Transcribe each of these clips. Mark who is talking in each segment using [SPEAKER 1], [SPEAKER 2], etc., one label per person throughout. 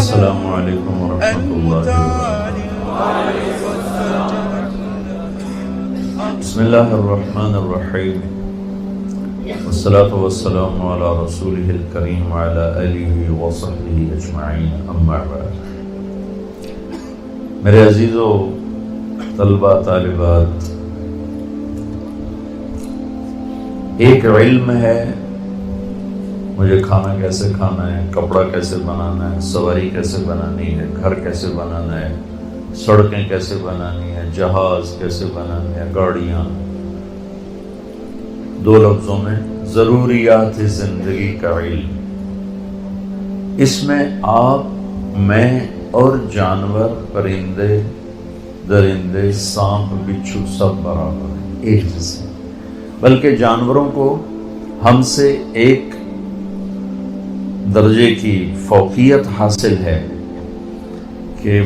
[SPEAKER 1] السلام علیکم ورحمۃ اللہ وبرکاتہ۔ بسم اللہ الرحمن الرحیم، والصلاة والسلام علی رسولہ الکریم وعلی آلہ وصحبہ اجمعین، اما بعد۔ میرے عزیزو، طلبہ طالبات، ایک علم ہے مجھے کھانا کیسے کھانا ہے، کپڑا کیسے بنانا ہے، سواری کیسے بنانی ہے، گھر کیسے بنانا ہے، سڑکیں کیسے بنانی ہے، جہاز کیسے بنانے ہیں، گاڑیاں۔ دو لفظوں میں ضروریات زندگی کا علم۔ اس میں آپ، میں اور جانور، پرندے، درندے، سانپ، بچھو سب برابر ہیں، ایک جیسے۔ بلکہ جانوروں کو ہم سے ایک درجے کی فوقیت حاصل ہے کہ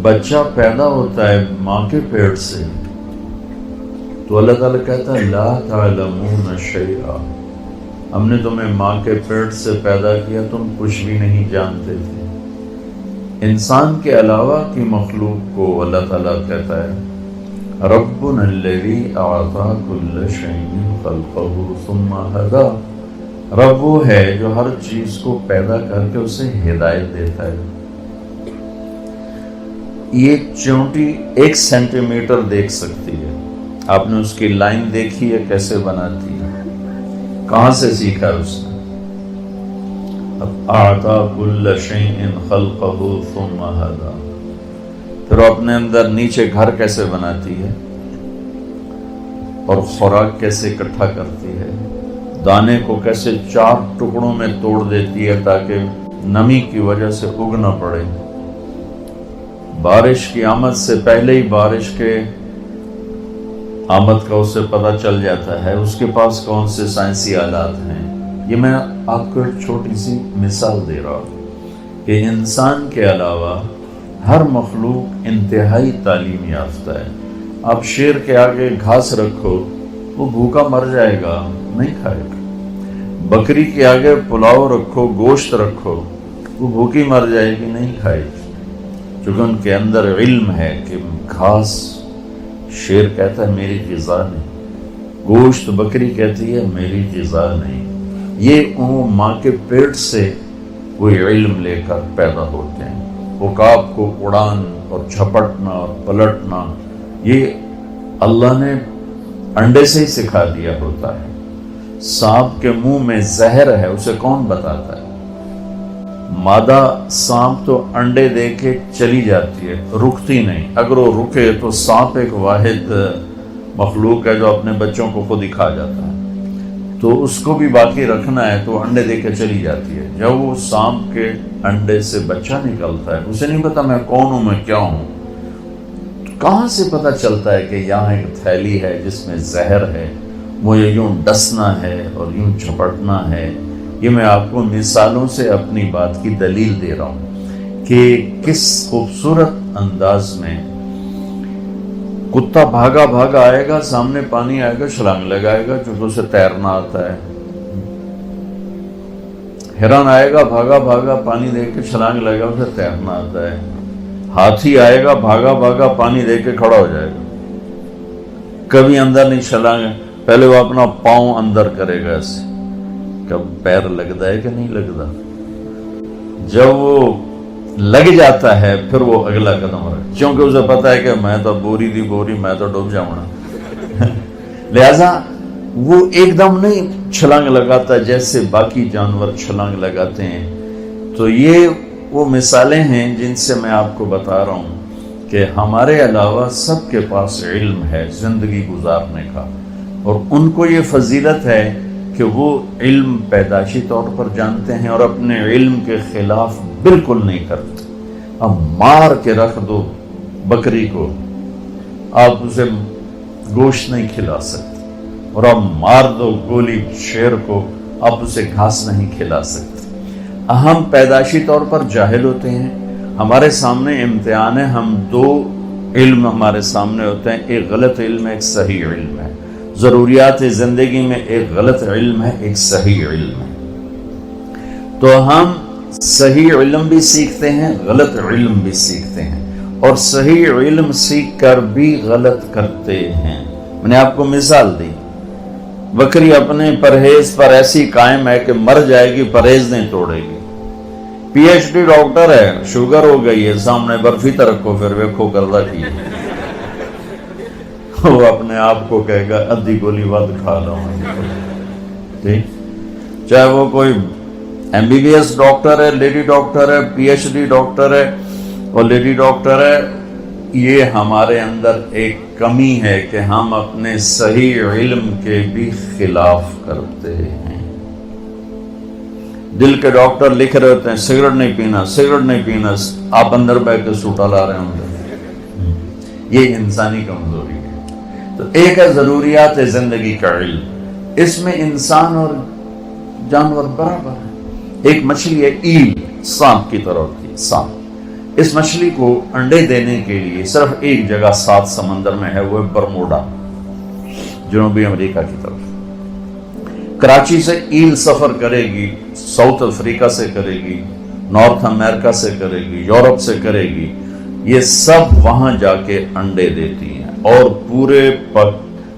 [SPEAKER 1] بچہ پیدا ہوتا ہے ماں کے پیٹ سے تو اللہ تعالیٰ کہتا ہے لا تعلمون شیئا، ہم نے تمہیں ماں کے پیٹ سے پیدا کیا، تم کچھ بھی نہیں جانتے تھے۔ انسان کے علاوہ کی مخلوق کو اللہ تعالیٰ کہتا ہے ربنا الذی اعطی کل شیء خلقہ ثم ہدی، رب وہ ہے جو ہر چیز کو پیدا کر کے اسے ہدایت دیتا ہے۔ یہ چونٹی 1 سینٹی میٹر دیکھ سکتی ہے، آپ نے اس کی لائن دیکھی ہے کیسے بناتی ہے، کہاں سے سیکھا اس نے؟ اعطی کل شیء خلقہ ثم ہدی۔ پھر وہ اپنے اندر نیچے گھر کیسے بناتی ہے اور خوراک کیسے اکٹھا کرتی ہے، دانے کو کیسے 4 ٹکڑوں میں توڑ دیتی ہے تاکہ نمی کی وجہ سے اگ نہ پڑے، بارش کی آمد سے پہلے ہی بارش کے آمد کا اسے پتہ چل جاتا ہے، اس کے پاس کون سے سائنسی آلات ہیں۔ یہ میں آپ کو ایک چھوٹی سی مثال دے رہا ہوں کہ انسان کے علاوہ ہر مخلوق انتہائی تعلیم یافتہ ہے۔ آپ شیر کے آگے گھاس رکھو، وہ بھوکا مر جائے گا، نہیں کھائے گا۔ بکری کے آگے پلاؤ رکھو، گوشت رکھو، وہ بھوکی مر جائے گی، نہیں کھائے گی، چونکہ ان کے اندر علم ہے کہ گھاس، شیر کہتا ہے میری غذا نہیں، گوشت بکری کہتی ہے میری غذا نہیں۔ یہ ماں کے پیٹ سے وہ علم لے کر پیدا ہوتے ہیں۔ عقاب کو اڑان اور جھپٹنا اور پلٹنا یہ اللہ نے انڈے سے ہی سکھا دیا ہوتا ہے۔ سانپ کے منہ میں زہر ہے، اسے کون بتاتا ہے؟ مادہ سانپ تو انڈے دے کے چلی جاتی ہے، رکتی نہیں۔ اگر وہ رکے تو سانپ ایک واحد مخلوق ہے جو اپنے بچوں کو خود ہی کھا جاتا ہے، تو اس کو بھی باقی رکھنا ہے تو انڈے دے کے چلی جاتی ہے۔ جب وہ سانپ کے انڈے سے بچہ نکلتا ہے، اسے نہیں پتا میں کون ہوں، میں کیا ہوں، کہاں سے پتہ چلتا ہے کہ یہاں ایک تھیلی ہے جس میں زہر ہے، مجھے یوں ڈسنا ہے اور یوں جھپٹنا ہے۔ یہ میں آپ کو مثالوں سے اپنی بات کی دلیل دے رہا ہوں کہ کس خوبصورت انداز میں کتا بھاگا بھاگا آئے گا، سامنے پانی آئے گا، چھلانگ لگائے گا چونکہ اسے تیرنا آتا ہے۔ ہرن آئے گا بھاگا بھاگا، پانی دے کے چھلانگ لگائے گا، اسے تیرنا آتا ہے۔ ہاتھی آئے گا بھاگا بھاگا، پانی دے کے کھڑا ہو جائے گا، کبھی اندر نہیں چھلانگے، پہلے وہ اپنا پاؤں اندر کرے گا ایسے، کب پیر لگتا ہے کہ نہیں لگتا، جب وہ لگ جاتا ہے پھر وہ اگلا قدم رکھے، کیونکہ اسے پتا ہے کہ میں تو بوری دی بوری، میں تو ڈوب جاؤں گا۔ لہذا وہ ایک دم نہیں چھلانگ لگاتا جیسے باقی جانور چھلانگ لگاتے ہیں۔ تو یہ وہ مثالیں ہیں جن سے میں آپ کو بتا رہا ہوں کہ ہمارے علاوہ سب کے پاس علم ہے زندگی گزارنے کا، اور ان کو یہ فضیلت ہے کہ وہ علم پیدائشی طور پر جانتے ہیں اور اپنے علم کے خلاف بالکل نہیں کرتے۔ اب مار کے رکھ دو بکری کو، آپ اسے گوشت نہیں کھلا سکتے، اور اب مار دو گولی شیر کو، آپ اسے گھاس نہیں کھلا سکتے۔ ہم پیدائشی طور پر جاہل ہوتے ہیں، ہمارے سامنے امتحان ہے، ہم 2 علم ہمارے سامنے ہوتے ہیں، ایک غلط علم ہے، ایک صحیح علم ہے۔ ضروریات زندگی میں ایک غلط علم ہے، ایک صحیح علم ہے۔ تو ہم صحیح علم بھی سیکھتے ہیں، غلط علم بھی سیکھتے ہیں، اور صحیح علم سیکھ کر بھی غلط کرتے ہیں۔ میں نے آپ کو مثال دی، بکری اپنے پرہیز پر ایسی قائم ہے کہ مر جائے گی، پرہیز نہیں توڑے گی۔ پی ایچ ڈی ڈاکٹر ہے، شوگر ہو گئی ہے، سامنے برفی تو رکھو، پھر ویکھو کردہ کی وہ اپنے آپ کو کہے گا ادھی گولی ود کھا لوں۔ ٹھیک، چاہے وہ کوئی M B B S doctor ہے، لیڈی ڈاکٹر ہے، پی ایچ ڈی ڈاکٹر ہے اور لیڈی ڈاکٹر ہے، یہ ہمارے اندر ایک کمی ہے کہ ہم اپنے صحیح علم کے بھی خلاف کرتے ہیں۔ دل کے ڈاکٹر لکھ رہے ہوتے ہیں سگریٹ نہیں پینا، سگریٹ نہیں پینا، آپ اندر بیٹھ کے سوٹا لا رہے ہوں گے۔ یہ انسانی کمزوری ہے۔ تو ایک ہے ضروریات زندگی کا علم، اس میں انسان اور جانور برابر ہے۔ ایک مچھلی ہے ایل، سانپ کی طرح ہوتی ہے، سانپ۔ اس مچھلی کو انڈے دینے کے لیے صرف ایک جگہ 7 سمندر میں ہے، وہ ہے برموڈا، جنوبی امریکہ کی طرف۔ کراچی سے ایل سفر کرے گی، ساؤتھ افریقہ سے کرے گی، نارتھ امریکہ سے کرے گی، یورپ سے کرے گی، یہ سب وہاں جا کے انڈے دیتی ہیں، اور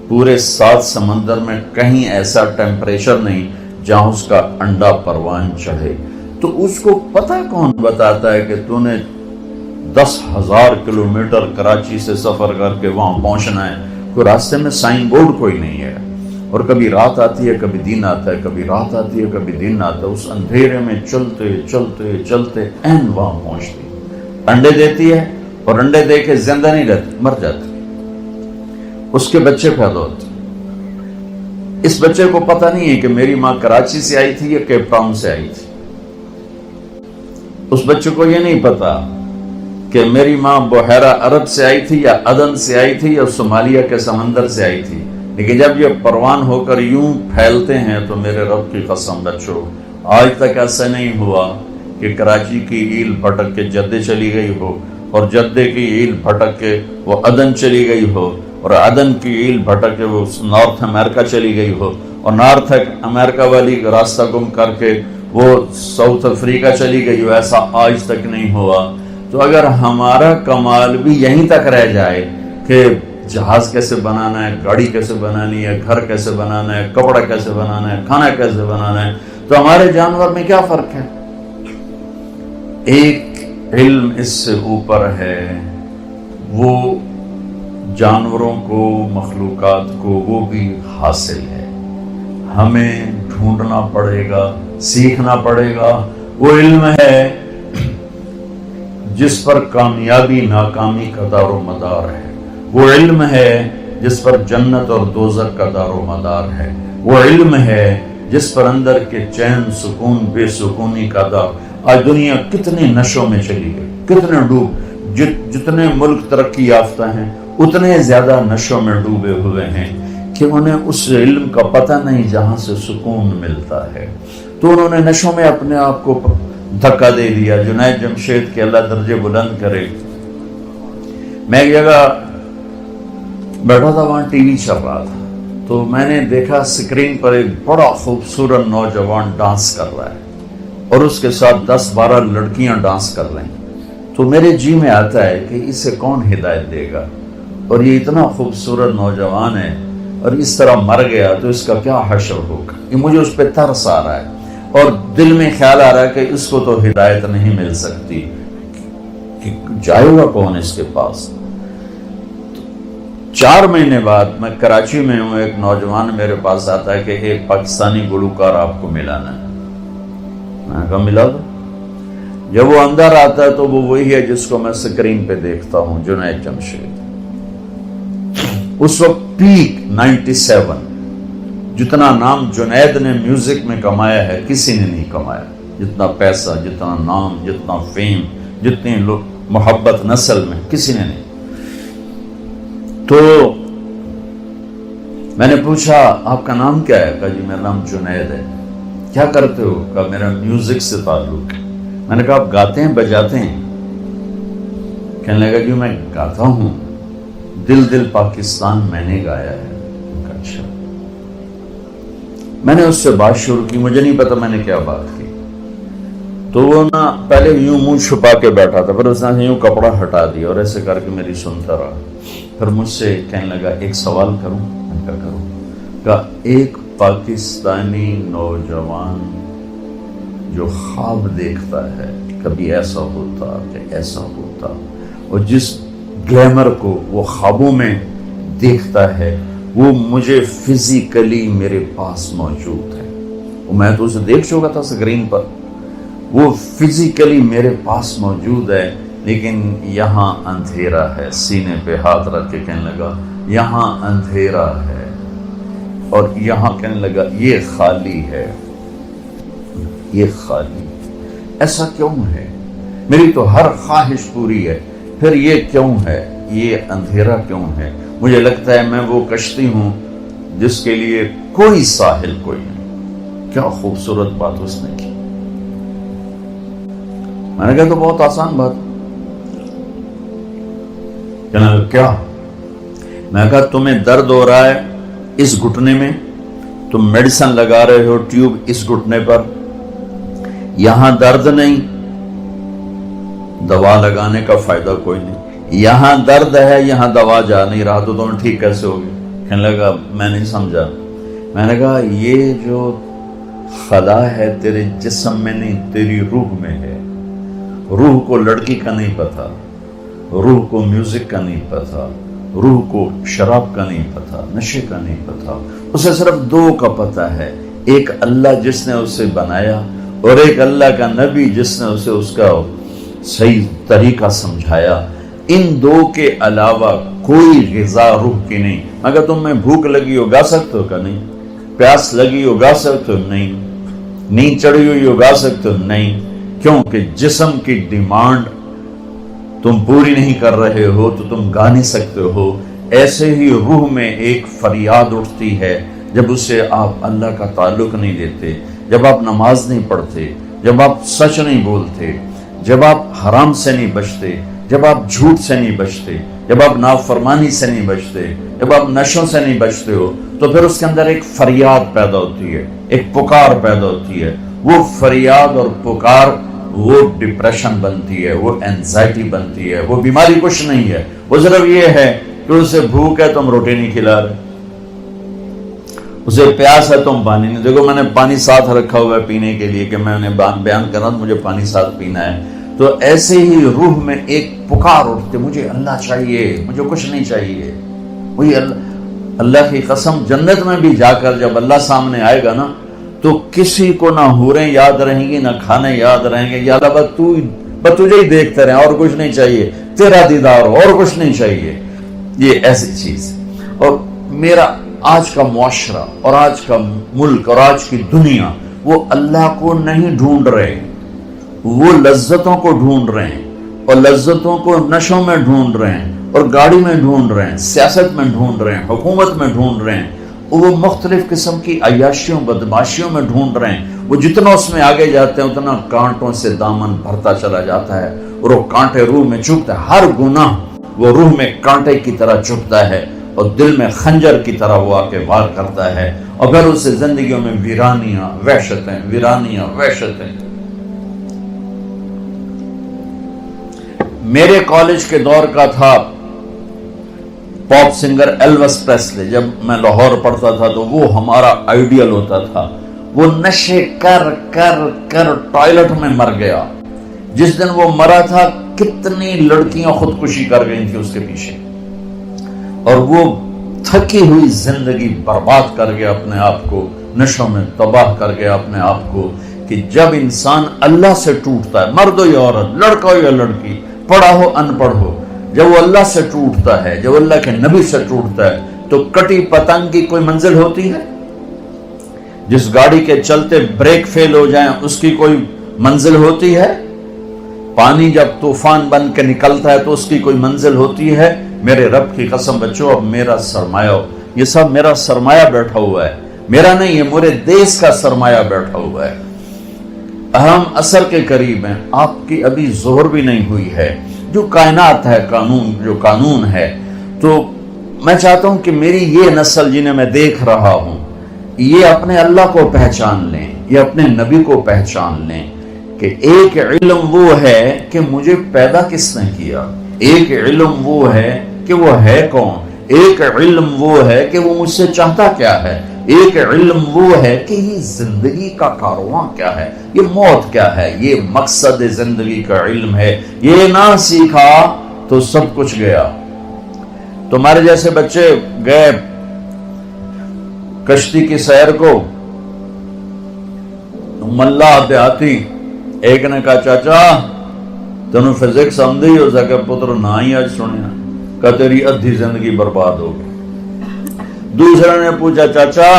[SPEAKER 1] پورے 7 سمندر میں کہیں ایسا ٹیمپریچر نہیں جہاں اس کا انڈا پروان چڑھے۔ تو اس کو پتہ کون بتاتا ہے کہ تو نے 10,000 کلومیٹر کراچی سے سفر کر کے وہاں پہنچنا ہے؟ کوئی راستے میں سائن بورڈ کوئی نہیں ہے، اور کبھی رات آتی ہے، کبھی دن آتا ہے، کبھی رات آتی ہے، کبھی دن آتا ہے۔ اس اندھیرے میں چلتے چلتے چلتے این وہاں پہنچتی، انڈے دیتی ہے، اور انڈے دے کے زندہ نہیں رہتی، مر جاتی، اس کے بچے پیدا ہوتے۔ اس بچے کو پتہ نہیں ہے کہ میری ماں کراچی سے آئی تھی یا کیپ ٹاؤن سے آئی تھی۔ اس بچے کو یہ نہیں پتا کہ میری ماں بحیرہ عرب سے آئی تھی یا عدن سے آئی تھی یا صومالیہ کے سمندر سے آئی تھی۔ لیکن جب یہ پروان ہو کر یوں پھیلتے ہیں تو میرے رب کی قسم بچو، آج تک ایسا نہیں ہوا کہ کراچی کی ایل بھٹک کے جدے چلی گئی ہو، اور جدے کی ایل بھٹک کے وہ عدن چلی گئی ہو، اور عدن کی ایل بھٹک کے وہ نارتھ امریکہ چلی گئی ہو، اور نارتھ امریکہ والی راستہ گم کر کے وہ ساؤتھ افریقہ چلی گئی ہو۔ ایسا آج تک نہیں ہوا۔ تو اگر ہمارا کمال بھی یہیں تک رہ جائے کہ جہاز کیسے بنانا ہے، گاڑی کیسے بنانی ہے، گھر کیسے بنانا ہے، کپڑا کیسے بنانا ہے، کھانا کیسے بنانا ہے، تو ہمارے جانور میں کیا فرق ہے؟ ایک علم اس سے اوپر ہے، وہ جانوروں کو، مخلوقات کو وہ بھی حاصل ہے، ہمیں ڈھونڈنا پڑے گا، سیکھنا پڑے گا۔ وہ علم ہے جس پر کامیابی ناکامی کا دار و مدار ہے، وہ علم ہے جس پر جنت اور دوزخ کا دار و مدار ہے، وہ علم ہے جس پر اندر کے چین، سکون، بے سکونی کا دار۔ آج دنیا کتنے نشوں میں چلی گئی، کتنے ڈوب، جتنے ملک ترقی یافتہ ہیں اتنے زیادہ نشوں میں ڈوبے ہوئے ہیں کہ انہیں اس علم کا پتہ نہیں جہاں سے سکون ملتا ہے۔ تو انہوں نے نشوں میں اپنے آپ کو دھکا دے دیا۔ جنید جمشید کے اللہ درجے بلند کرے، میں ایک جگہ بیٹھا تھا، وہاں ٹی وی چل رہا تھا، تو میں نے دیکھا اسکرین پر ایک بڑا خوبصورت نوجوان ڈانس کر رہا ہے، اور اس کے ساتھ 10-12 لڑکیاں ڈانس کر رہی ہیں۔ تو میرے جی میں آتا ہے کہ اسے کون ہدایت دے گا، اور یہ اتنا خوبصورت نوجوان ہے اور اس طرح مر گیا تو اس کا کیا حشر ہوگا۔ یہ مجھے اس پہ ترس آ رہا ہے، اور دل میں خیال آ رہا ہے کہ اس کو تو ہدایت نہیں مل سکتی، کہ جائے گا کون اس کے پاس۔ 4 مہینے بعد میں کراچی میں ہوں، ایک نوجوان میرے پاس آتا ہے کہ ایک پاکستانی گلوکار آپ کو ملانا ہے۔ میں نے کہا ملا دو۔ جب وہ اندر آتا ہے تو وہ وہی ہے جس کو میں سکرین پہ دیکھتا ہوں، جنید جمشید۔ اس وقت پیک 97، جتنا نام جنید نے میوزک میں کمایا ہے کسی نے نہیں کمایا، جتنا پیسہ، جتنا نام، جتنا فیم، جتنی محبت نسل میں کسی نے نہیں۔ تو میں نے پوچھا آپ کا نام کیا ہے؟ کہا جی میرا نام جنید ہے۔ کیا کرتے ہو؟ کہا میرا میوزک سے تعلق ہے۔ میں نے کہا آپ گاتے ہیں بجاتے ہیں؟ کہنے لگا جی میں گاتا ہوں، دل دل پاکستان میں نے گایا ہے۔ اچھا۔ میں نے اس سے بات شروع کی، مجھے نہیں پتا میں نے کیا بات کی، تو تو وہ نا پہلے یوں منہ چھپا کے بیٹھا تھا، پھر اس نے یوں کپڑا ہٹا دیا اور ایسے کر کے میری سنتا رہا. پھر مجھ سے کہنے لگا ایک سوال کروں؟ میں کہا کروں. کہا ایک پاکستانی نوجوان جو خواب دیکھتا ہے کبھی ایسا ہوتا کہ ایسا ہوتا، اور جس گلیمر کو وہ خوابوں میں دیکھتا ہے وہ مجھے فزیکلی میرے پاس موجود ہے. میں تو اسے دیکھ چکا تھا اسکرین پر، وہ فزیکلی میرے پاس موجود ہے، لیکن یہاں اندھیرا ہے. سینے پہ ہاتھ رکھ کے کہنے لگا یہاں اندھیرا ہے، اور یہاں کہنے لگا یہ خالی ہے، یہ خالی. ایسا کیوں ہے؟ میری تو ہر خواہش پوری ہے، پھر یہ کیوں ہے؟ یہ اندھیرا کیوں ہے؟ مجھے لگتا ہے میں وہ کشتی ہوں جس کے لیے کوئی ساحل کوئی نہیں. کیا خوبصورت بات اس نے کی. میں نے کہا تو بہت آسان بات. کیا؟ میں نے کہا تمہیں درد ہو رہا ہے اس گھٹنے میں، تم میڈیسن لگا رہے ہو ٹیوب اس گھٹنے پر، یہاں درد نہیں، دوا لگانے کا فائدہ کوئی نہیں. یہاں درد ہے، یہاں دوا جا نہیں رہا، تو تم ٹھیک کیسے ہوگی؟ کہنے لگا میں نہیں سمجھا. میں نے کہا یہ جو خلا ہے تیرے جسم میں نہیں، تیری روح میں ہے. روح کو لڑکی کا نہیں پتا، روح کو میوزک کا نہیں پتا، روح کو شراب کا نہیں پتا، نشے کا نہیں پتا. اسے صرف دو کا پتا ہے، ایک اللہ جس نے اسے بنایا، اور ایک اللہ کا نبی جس نے اسے اس کا صحیح طریقہ سمجھایا. ان دو کے علاوہ کوئی غذا روح کی نہیں. مگر تم میں بھوک لگی ہو گا سکتے ہو کہ نہیں؟ پیاس لگی ہو گا سکتے ہو؟ نہیں. نیند چڑھی ہوئی ہو گا سکتے ہو؟ نہیں. کیونکہ جسم کی ڈیمانڈ تم پوری نہیں کر رہے ہو تو تم گا نہیں سکتے ہو. ایسے ہی روح میں ایک فریاد اٹھتی ہے جب اسے آپ اللہ کا تعلق نہیں دیتے، جب آپ نماز نہیں پڑھتے، جب آپ سچ نہیں بولتے، جب آپ حرام سے نہیں بچتے، جب آپ جھوٹ سے نہیں بچتے، جب آپ نافرمانی سے نہیں بچتے، جب آپ نشوں سے نہیں بچتے ہو، تو پھر اس کے اندر ایک فریاد پیدا ہوتی ہے، ایک پکار پیدا ہوتی ہے. وہ فریاد اور پکار وہ ڈپریشن بنتی ہے، وہ اینزائٹی بنتی ہے. وہ بیماری کچھ نہیں ہے، وہ صرف یہ ہے کہ اسے بھوک ہے تم روٹی نہیں کھلا رہے، اسے پیاس ہے تم پانی نہیں. دیکھو میں نے پانی ساتھ رکھا ہوا ہے پینے کے لیے کہ میں نے بیان کرنا تو مجھے پانی ساتھ پینا ہے. تو ایسے ہی روح میں ایک پکار اٹھتے، مجھے اللہ چاہیے، مجھے کچھ نہیں چاہیے. مجھے اللہ کی قسم جنت میں بھی جا کر جب اللہ سامنے آئے گا نا تو کسی کو نہ حوریں یاد رہیں گی، نہ کھانے یاد رہیں گے. یا اللہ بس تجھے ہی دیکھتے رہیں، اور کچھ نہیں چاہیے، تیرا دیدار ہو، اور کچھ نہیں چاہیے. یہ ایسی چیز ہے. اور میرا آج کا معاشرہ اور آج کا ملک اور آج کی دنیا وہ اللہ کو نہیں ڈھونڈ رہے، وہ لذتوں کو ڈھونڈ رہے ہیں، اور لذتوں کو نشوں میں ڈھونڈ رہے ہیں، اور گاڑی میں ڈھونڈ رہے ہیں، سیاست میں ڈھونڈ رہے ہیں، حکومت میں ڈھونڈ رہے ہیں، وہ مختلف قسم کی عیاشیوں بدماشیوں میں ڈھونڈ رہے ہیں. وہ جتنا اس میں آگے جاتے ہیں اتنا کانٹوں سے دامن بھرتا چلا جاتا ہے، اور وہ کانٹے روح میں چبھتا ہے. ہر گناہ وہ روح میں کانٹے کی طرح چبھتا ہے، اور دل میں خنجر کی طرح وہ آ کے وار کرتا ہے، اور پھر اس سے زندگیوں میں ویرانیاں وحشتیں، ویرانیاں وحشتیں. میرے کالج کے دور کا تھا پاپ سنگر ایلوس پریسلی. جب میں لاہور پڑھتا تھا تو وہ ہمارا آئیڈیل ہوتا تھا. وہ نشے کر کر کر ٹوائلٹ میں مر گیا. جس دن وہ مرا تھا کتنی لڑکیاں خودکشی کر گئی تھی اس کے پیچھے، اور وہ تھکی ہوئی زندگی برباد کر گیا اپنے آپ کو، نشوں میں تباہ کر گیا اپنے آپ کو. کہ جب انسان اللہ سے ٹوٹتا ہے، مرد ہو یا عورت، لڑکا ہو یا لڑکی، پڑھا ہو ان پڑھ ہو، جب وہ اللہ سے ٹوٹتا ہے، جب اللہ کے نبی سے ٹوٹتا ہے، تو کٹی پتنگ کی کوئی منزل ہوتی ہے؟ جس گاڑی کے چلتے بریک فیل ہو جائیں اس کی کوئی منزل ہوتی ہے؟ پانی جب طوفان بن کے نکلتا ہے تو اس کی کوئی منزل ہوتی ہے؟ میرے رب کی قسم بچوں، اب میرا سرمایہ، یہ سب میرا سرمایہ بیٹھا ہوا ہے، میرا نہیں، یہ میرے دیس کا سرمایہ بیٹھا ہوا ہے. ہم عصر کے قریب ہیں، آپ کی ابھی ظہر بھی نہیں ہوئی ہے. جو کائنات ہے، جو قانون ہے، تو میں چاہتا ہوں کہ میری یہ نسل جنہیں میں دیکھ رہا ہوں، یہ اپنے اللہ کو پہچان لیں، یہ اپنے نبی کو پہچان لیں، کہ ایک علم وہ ہے کہ مجھے پیدا کس نے کیا، ایک علم وہ ہے کہ وہ ہے کون، ایک علم وہ ہے کہ وہ مجھ سے چاہتا کیا ہے، ایک علم وہ ہے کہ یہ زندگی کا کارواں کیا ہے، یہ موت کیا ہے، یہ مقصد زندگی کا علم ہے۔ یہ نہ سیکھا تو سب کچھ گیا۔ تمہارے جیسے بچے گئے کشتی کی سیر کو، ملا دیہاتی ایک نے کہا چاچا تینوں فزکس آندی ہو سکے، پتر نہ ہی آج سنیا کہ تیری ادھی زندگی برباد ہو گئی۔ دوسرے نے پوچھا چاچا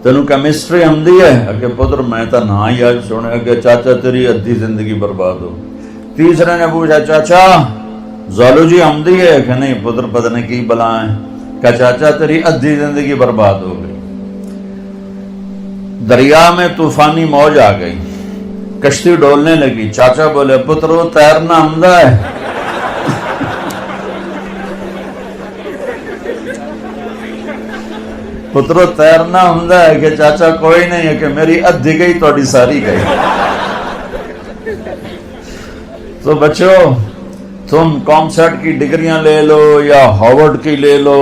[SPEAKER 1] تینوں کیمسٹری آندی ہے کہ پتر میں تو نہ ہی آج سنیا کہ چاچا تیری ادھی زندگی برباد ہو۔ تیسرے نے پوچھا چاچا زالوجی آمدی ہے کہ نہیں، پتر پتہ نہیں کی بلائیں کہ چاچا تیری ادھی زندگی برباد ہو گئی۔ دریا میں طوفانی موج آ گئی، کشتی ڈولنے لگی، چاچا بولے پتر وہ تیرنا آمدہ ہے۔ پتر تیرنا آمدہ ہے کہ چاچا کوئی نہیں ہے کہ میری ادھی گئی توڑی ساری گئی۔ تو بچوں تم کامسیٹ کی ڈگریاں لے لو یا ہارورڈ کی لے لو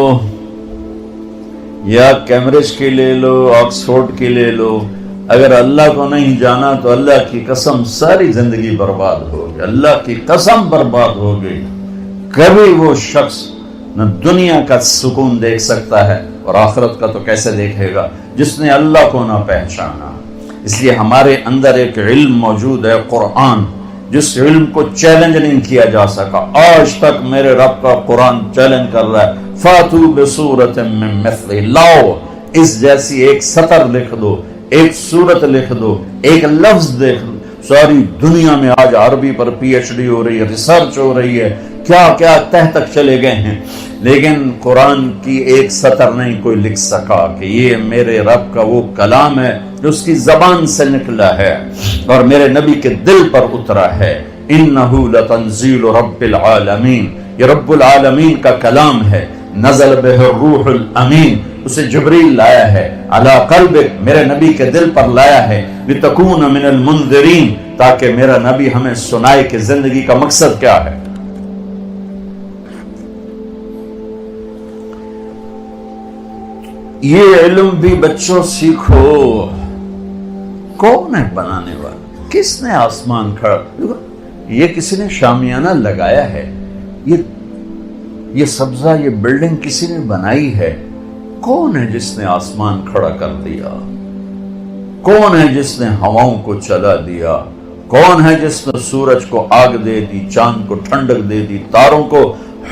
[SPEAKER 1] یا کیمبرج کی لے لو، آکسفورڈ کی لے لو، اگر اللہ کو نہیں جانا تو اللہ کی قسم ساری زندگی برباد ہو گئی، اللہ کی قسم برباد ہو گئی۔ کبھی وہ شخص نہ دنیا کا سکون دیکھ سکتا ہے اور آخرت کا تو کیسے دیکھے گا جس نے اللہ کو نہ پہچانا۔ اس لیے ہمارے اندر ایک علم موجود ہے، قرآن، جس علم کو چیلنج نہیں کیا جا سکا۔ آج تک میرے رب کا قرآن چیلنج کر رہا ہے، فاتو بسورۃ من مثلہ، لاؤ اس جیسی ایک سطر لکھ دو، ایک سورت لکھ دو، ایک لفظ دیکھ دو۔ ساری دنیا میں آج عربی پر پی ایچ ڈی ہو رہی ہے، ریسرچ ہو رہی ہے، کیا کیا تہ تک چلے گئے ہیں، لیکن قرآن کی ایک سطر نہیں کوئی لکھ سکا کہ یہ میرے رب کا وہ کلام ہے جو اس کی زبان سے نکلا ہے اور میرے نبی کے دل پر اترا ہے۔ انہ لتنزیل رب العالمین، یہ رب العالمین کا کلام ہے، نزل بہ الروح الامین، اسے جبریل لایا ہے، علی قلبک، میرے نبی کے دل پر لایا ہے، لتکون من المنذرین، تاکہ میرا نبی ہمیں سنائے کہ زندگی کا مقصد کیا ہے۔ یہ علم بھی بچوں سیکھو۔ کون ہے بنانے والا؟ کس نے آسمان کھڑا؟ یہ کسی نے شامیانہ لگایا ہے، یہ سبزہ، یہ بلڈنگ کسی نے بنائی ہے۔ کون ہے جس نے آسمان کھڑا کر دیا؟ کون ہے جس نے ہواؤں کو چلا دیا؟ کون ہے جس نے سورج کو آگ دے دی، چاند کو ٹھنڈک دے دی، تاروں کو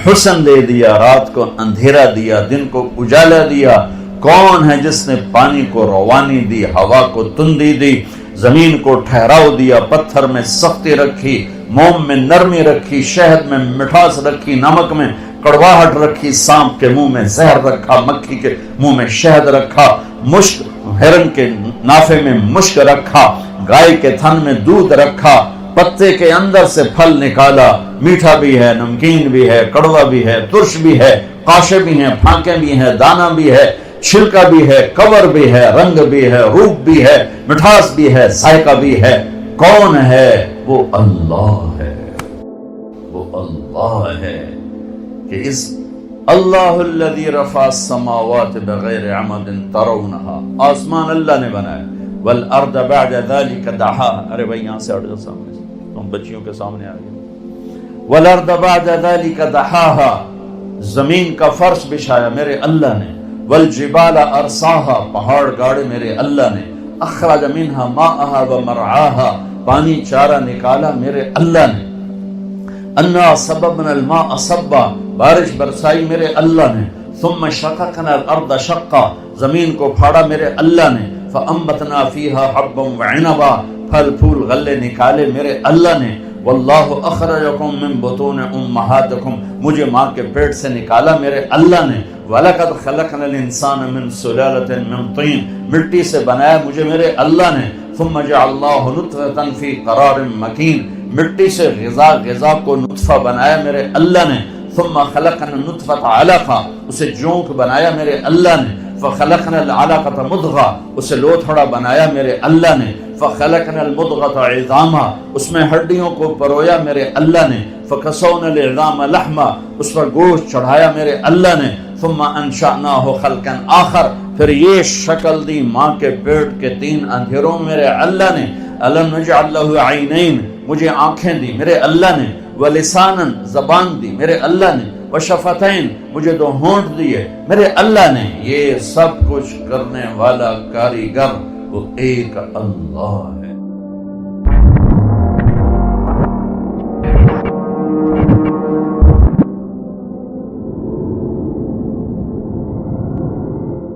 [SPEAKER 1] حسن دے دیا، رات کو اندھیرا دیا، دن کو اجالا دیا؟ کون ہے جس نے پانی کو روانی دی، ہوا کو تندی دی، زمین کو ٹھہراؤ دیا، پتھر میں سختی رکھی، موم میں نرمی رکھی، شہد میں مٹھاس رکھی، نمک میں کڑواہٹ رکھی، سانپ کے منہ میں زہر رکھا، مکھی کے منہ میں شہد رکھا، مشک، ہرن کے نافے میں مشک رکھا، گائے کے تھن میں دودھ رکھا، پتے کے اندر سے پھل نکالا، میٹھا بھی ہے، نمکین بھی ہے، کڑوا بھی ہے، ترش بھی ہے، قاشے بھی ہیں، پھانکے بھی ہیں، دانہ بھی ہے، چھلکا بھی ہے، کور بھی ہے، رنگ بھی ہے، روپ بھی ہے، مٹھاس بھی ہے، ذائقہ بھی ہے۔ کون ہے؟ وہ اللہ ہے، وہ اللہ ہے کہ اس اللہ الذی رفع السماوات بغیر عمد ترونہا، آسمان اللہ نے بنایا، والارض بعد ذلک دحاہا، ارے بھائی یہاں سے ہٹ جاؤ سامنے سے، تم بچیوں کے سامنے آ گئے۔ والارض بعد ذلک دحاہا، زمین کا فرش بچھایا میرے اللہ نے، والجبال ارساہا، پہاڑ گاڑے میرے اللہ نے، اخرج منہا ماءہا ومرعاہا، پانی چارہ نکالا میرے اللہ نے، انا صببنا الماء صبا، بارش برسائی میرے اللہ نے، ثم شققنا الارض شقا، زمین کو پھاڑا میرے اللہ نے، فانبتنا فیہا حبا وعنبا، پھل پھول غلے نکالے میرے اللہ نے، واللہ اخرجکم من بطون امہاتکم، مجھے ماں کے پیٹ سے نکالا میرے اللہ نے، وَلَقَدْ خَلَقْنَا الْإِنسَانَ مِنْ سُلَالَةٍ مِنْ طِينٍ، مٹی سے بنایا مجھے میرے اللہ نے، ثُمَّ جَعَلْنَاهُ نُطْفَةً فِي قَرَارٍ مَكِينٍ، مٹی سے غذا کو نطفہ بنایا میرے اللہ نے، ثُمَّ خَلَقْنَا النُّطْفَةَ عَلَقَةً، اسے جونک بنایا میرے اللہ نے، فَخَلَقْنَا الْعَلَقَةَ مُضْغَةً، اسے لوتھڑا بنایا میرے اللہ نے، فخلقنا المضغۃ عظاما، اس میں ہڈیوں کو پرویا میرے اللہ نے، فکسونا العظام لحما، اس پر گوشت چڑھایا میرے اللہ نے، ثم انشأناہ خلقا آخر، پھر یہ شکل دی ماں کے پیٹ کے 3 اندھیروں میرے اللہ نے، الم نجعل لہ عینین، مجھے آنکھیں دی میرے اللہ نے، ولسانا، زبان دی میرے اللہ نے، وشفتین، مجھے 2 ہونٹ دیے میرے اللہ نے۔ یہ سب کچھ کرنے والا کاریگر وہ ایک اللہ ہے۔